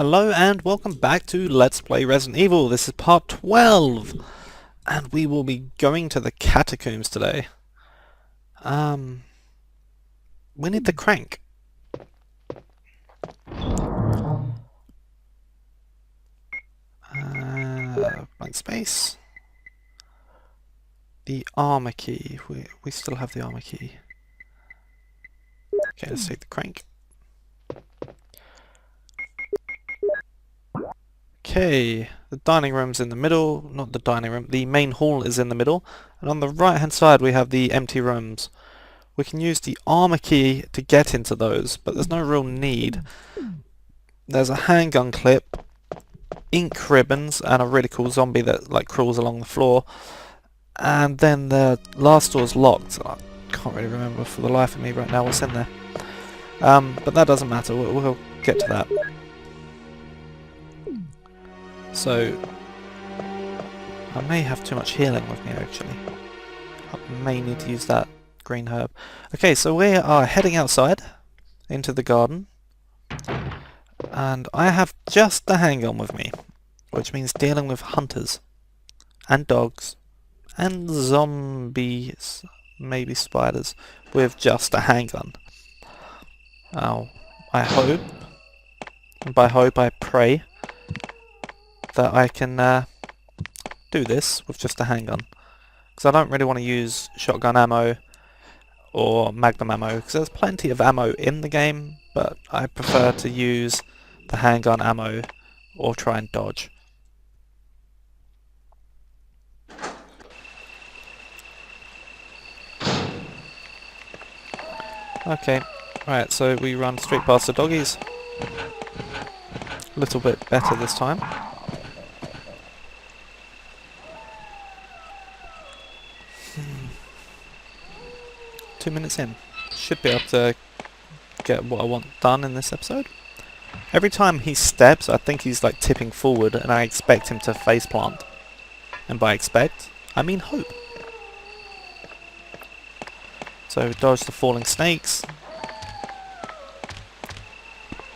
Hello and welcome back to Let's Play Resident Evil. This is part 12 and we will be going to the catacombs today. We need the crank. Blank space. The armor key. We still have the armor key. Okay, let's take the crank. Okay, the dining room's in the middle, not the dining room, the main hall is in the middle, and on the right hand side we have the empty rooms. We can use the armor key to get into those, but there's no real need. There's a handgun clip, ink ribbons, and a really cool zombie that like crawls along the floor. And then the last door's locked. I can't really remember for the life of me right now what's in there. But that doesn't matter, we'll get to that. So, I may have too much healing with me actually. I may need to use that green herb. Okay, so we are heading outside into the garden. And I have just the handgun with me, which means dealing with hunters and dogs and zombies, maybe spiders, with just a handgun. Now, I hope, and by hope I pray, that I can do this with just a handgun. Because I don't really want to use shotgun ammo or magnum ammo, because there's plenty of ammo in the game, but I prefer to use the handgun ammo or try and dodge. Okay, right, so we run straight past the doggies. A little bit better this time. 2 minutes in. Should be able to get what I want done in this episode. Every time he steps, I think he's like tipping forward and I expect him to faceplant. And by expect, I mean hope. So dodge the falling snakes.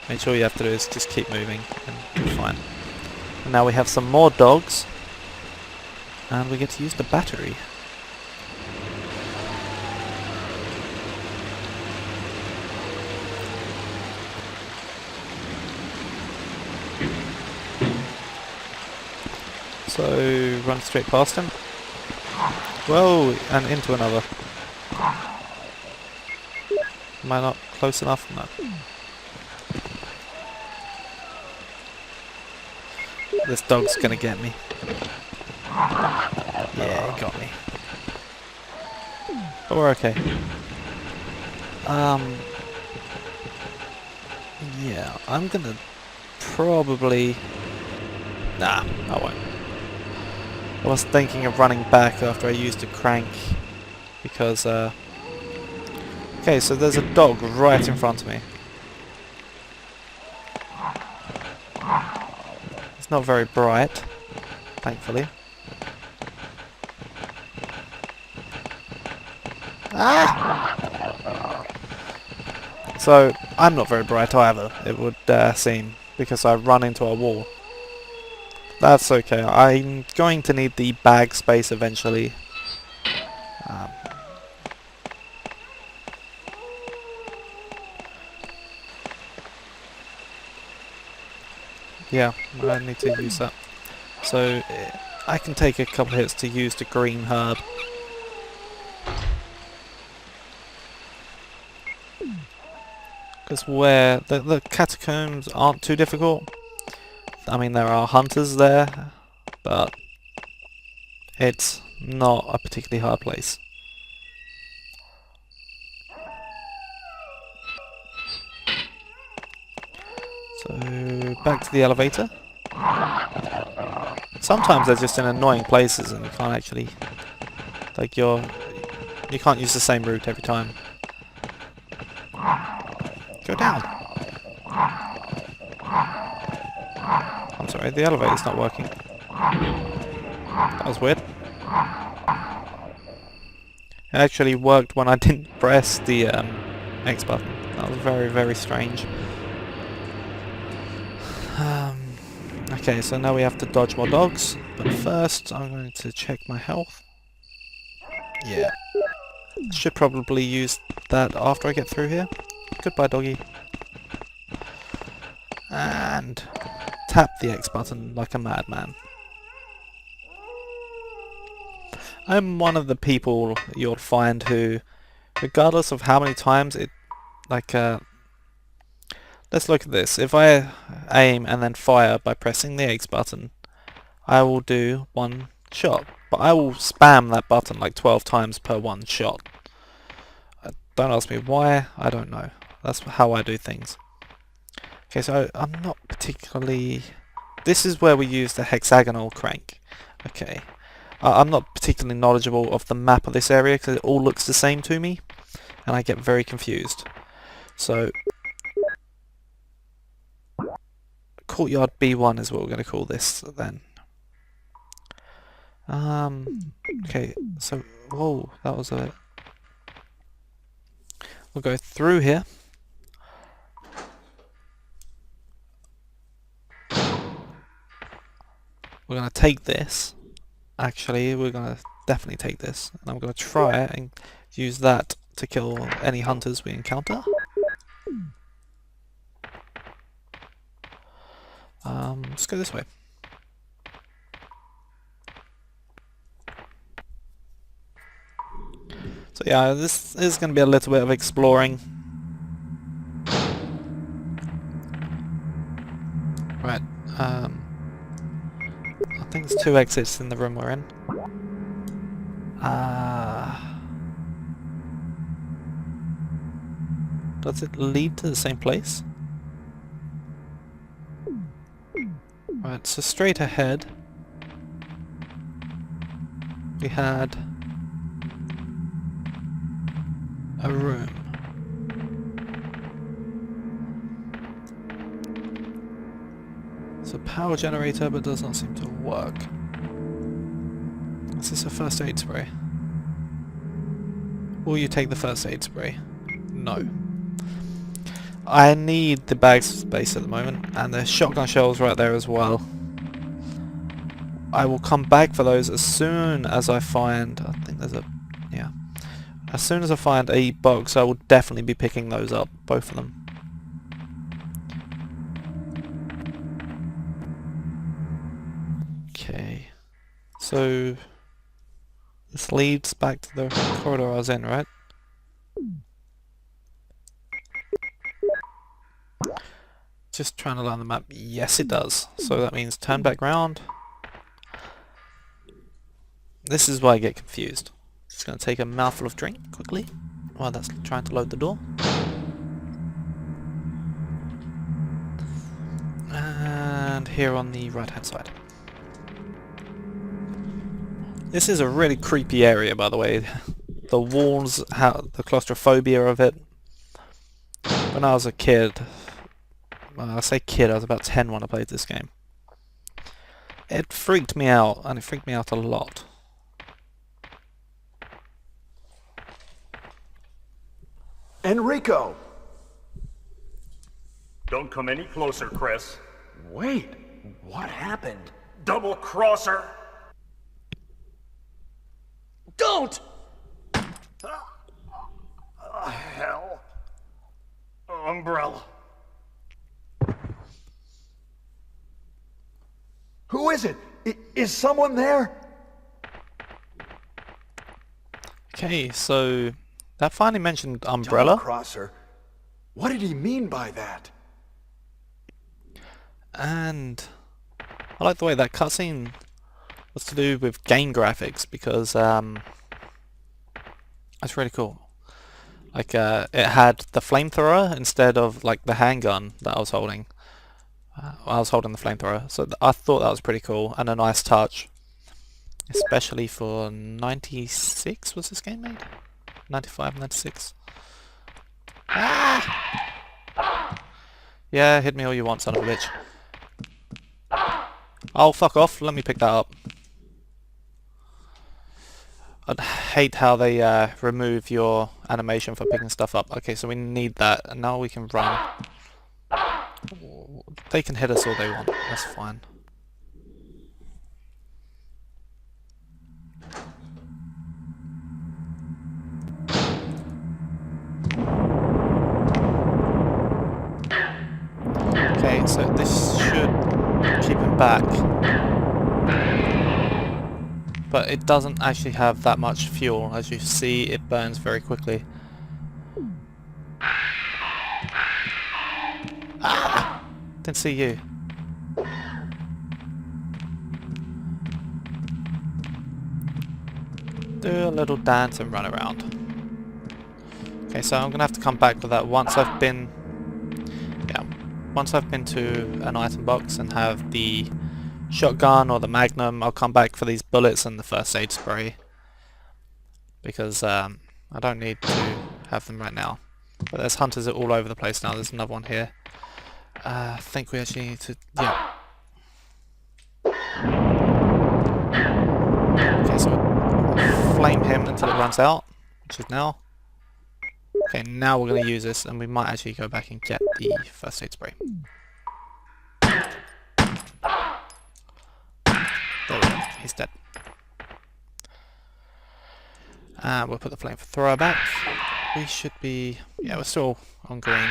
Make sure you have to do is just keep moving and you're fine. And now we have some more dogs. And we get to use the battery. So, run straight past him. Whoa, and into another. Am I not close enough? No. This dog's gonna get me. Yeah, he got me. But we're okay. Yeah, I'm gonna probably... Nah, I won't. I was thinking of running back after I used the crank because okay, so there's a dog right in front of me. It's not very bright, thankfully. Ah! So I'm not very bright either, it would seem, because I run into a wall. That's okay, I'm going to need the bag space eventually. Yeah, I need to use that. So I can take a couple hits to use the green herb. Because where the catacombs aren't too difficult. I mean, there are hunters there, but it's not a particularly hard place. So, back to the elevator. Sometimes they're just in annoying places and you can't actually... Like, you can't use the same route every time. Go down! I'm sorry, the elevator's not working. That was weird. It actually worked when I didn't press the X button. That was very, very strange. Okay, so now we have to dodge more dogs, but first I'm going to check my health. Yeah. Should probably use that after I get through here. Goodbye, doggy. And tap the X button like a madman. I'm one of the people you'll find who, regardless of how many times it, let's look at this. If I aim and then fire by pressing the X button, I will do one shot. But I will spam that button like 12 times per one shot. Don't ask me why, I don't know. That's how I do things. Okay, so I'm not particularly... This is where we use the hexagonal crank. Okay. I'm not particularly knowledgeable of the map of this area because it all looks the same to me. And I get very confused. So... Courtyard B1 is what we're going to call this then. Okay, so... Whoa, that was a... We'll go through here. We're going to take this. Actually, we're going to definitely take this. And I'm going to try and use that to kill any hunters we encounter. Let's go this way. So yeah, this is going to be a little bit of exploring. Right, I think there's 2 exits in the room we're in. Does it lead to the same place? Right, so straight ahead we had a room. It's a power generator but does not seem to work. Is this a first aid spray? Will you take the first aid spray? No. I need the bag space at the moment, and the shotgun shells right there as well. I will come back for those as soon as I find... I think there's a... yeah. As soon as I find a box, I will definitely be picking those up, both of them. Okay. So... this leads back to the corridor I was in, right? Just trying to learn the map. Yes, it does. So that means turn back round. This is why I get confused. Just going to take a mouthful of drink quickly while that's trying to load the door. And here on the right hand side. This is a really creepy area, by the way. The walls, the claustrophobia of it. When I was a kid, I say kid, I was about 10 when I played this game. It freaked me out, and it freaked me out a lot. Enrico! Don't come any closer, Chris. Wait, what happened? Double crosser! Don't! Hell. Umbrella. Who is it? Is someone there? Okay, so that finally mentioned umbrella. Crosser. What did he mean by that? And I like the way that cutscene was to do with game graphics because that's really cool. Like it had the flamethrower instead of like the handgun that I was holding. I was holding the flamethrower, so I thought that was pretty cool and a nice touch, especially for 96. Was this game made? 95, 96. Ah! Yeah, hit me all you want, son of a bitch. Oh, fuck off. Let me pick that up. I hate how they remove your animation for picking stuff up. Okay, so we need that, and now we can run. They can hit us all they want. That's fine. back. But it doesn't actually have that much fuel. As you see, it burns very quickly. Ah! Didn't see you. Do a little dance and run around. Okay, so I'm gonna have to come back with that once I've been... Yeah, once I've been to an item box and have the shotgun or the magnum, I'll come back for these bullets and the first aid spray. Because I don't need to have them right now. But there's hunters all over the place now. There's another one here. I think we actually need to... Yeah. Okay, so flame him until it runs out, which is now. Okay, now we're going to use this, and we might actually go back and get the first aid spray. There we go, he's dead. And we'll put the flamethrower back. We should be... Yeah, we're still on green.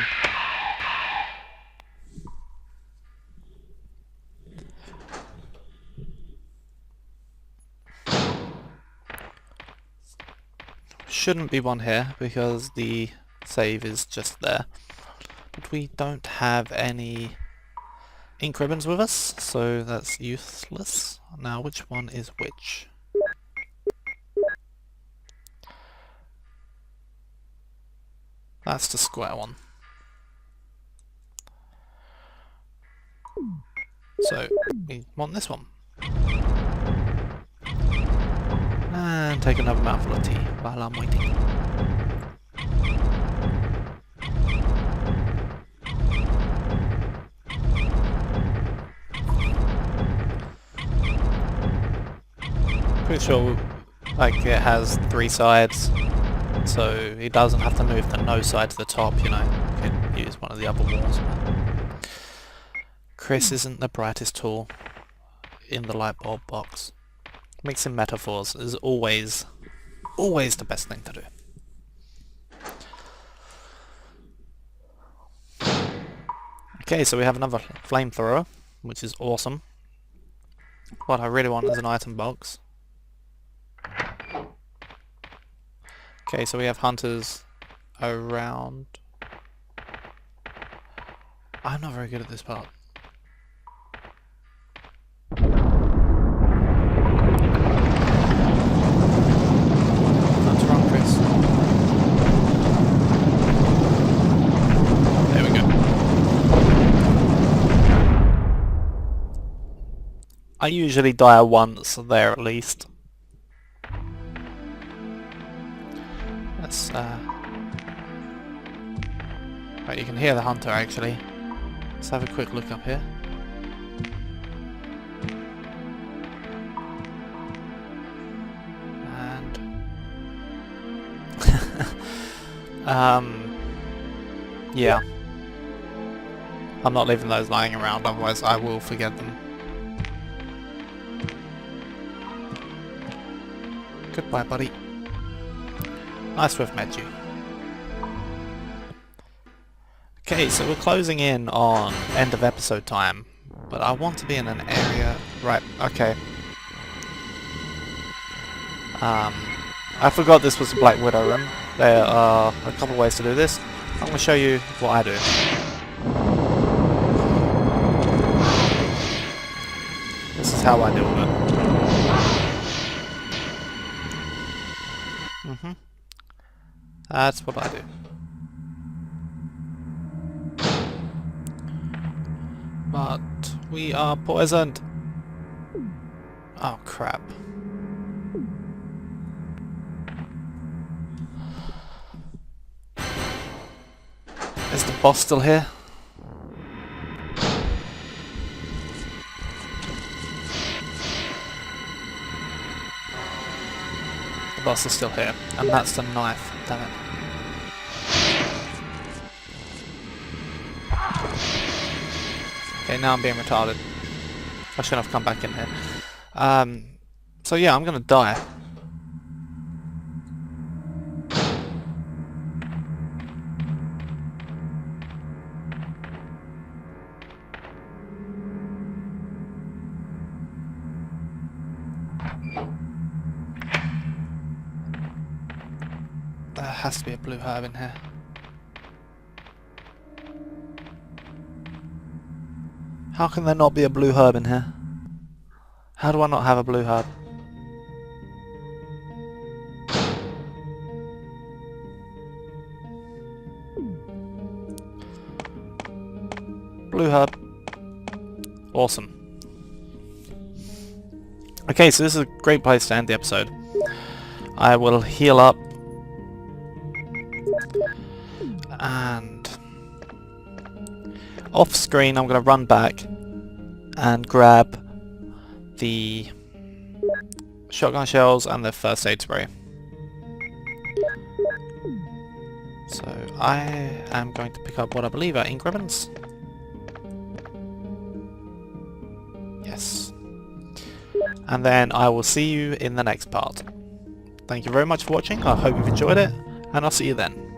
Shouldn't be one here because the save is just there. But we don't have any ink ribbons with us, so that's useless. Now, which one is which? That's the square one. So, we want this one. And take another mouthful of tea while I'm waiting. Pretty sure like it has 3 sides, so he doesn't have to move the no side to the top, you know. He could use one of the other walls. But Chris isn't the brightest tool in the light bulb box. Mixing metaphors is always the best thing to do. Okay, so we have another flamethrower, which is awesome. What I really want is an item box. Okay, so we have hunters around. I'm not very good at this part. Hunter on Chris. There we go. I usually die once there at least. Let's right, you can hear the hunter actually. Let's have a quick look up here. And yeah. I'm not leaving those lying around, otherwise I will forget them. Goodbye, buddy. Nice to have met you. Okay, so we're closing in on end of episode time, but I want to be in an area... Right, okay. I forgot this was a Black Widow room. There are a couple ways to do this. I'm going to show you what I do. This is how I deal with it. That's what I do. But we are poisoned. Oh crap. Is the boss still here? The boss is still here, and that's the knife. Damn it. Okay, now I'm being retarded. I shouldn't have come back in here. So yeah, I'm gonna die. There has to be a blue herb in here. How can there not be a blue herb in here? How do I not have a blue herb? Blue herb. Awesome. Okay, so this is a great place to end the episode. I will heal up. And off screen I'm going to run back and grab the shotgun shells and the first aid spray. So I am going to pick up what I believe are ink ribbons. Yes. And then I will see you in the next part. Thank you very much for watching, I hope you've enjoyed it, and I'll see you then.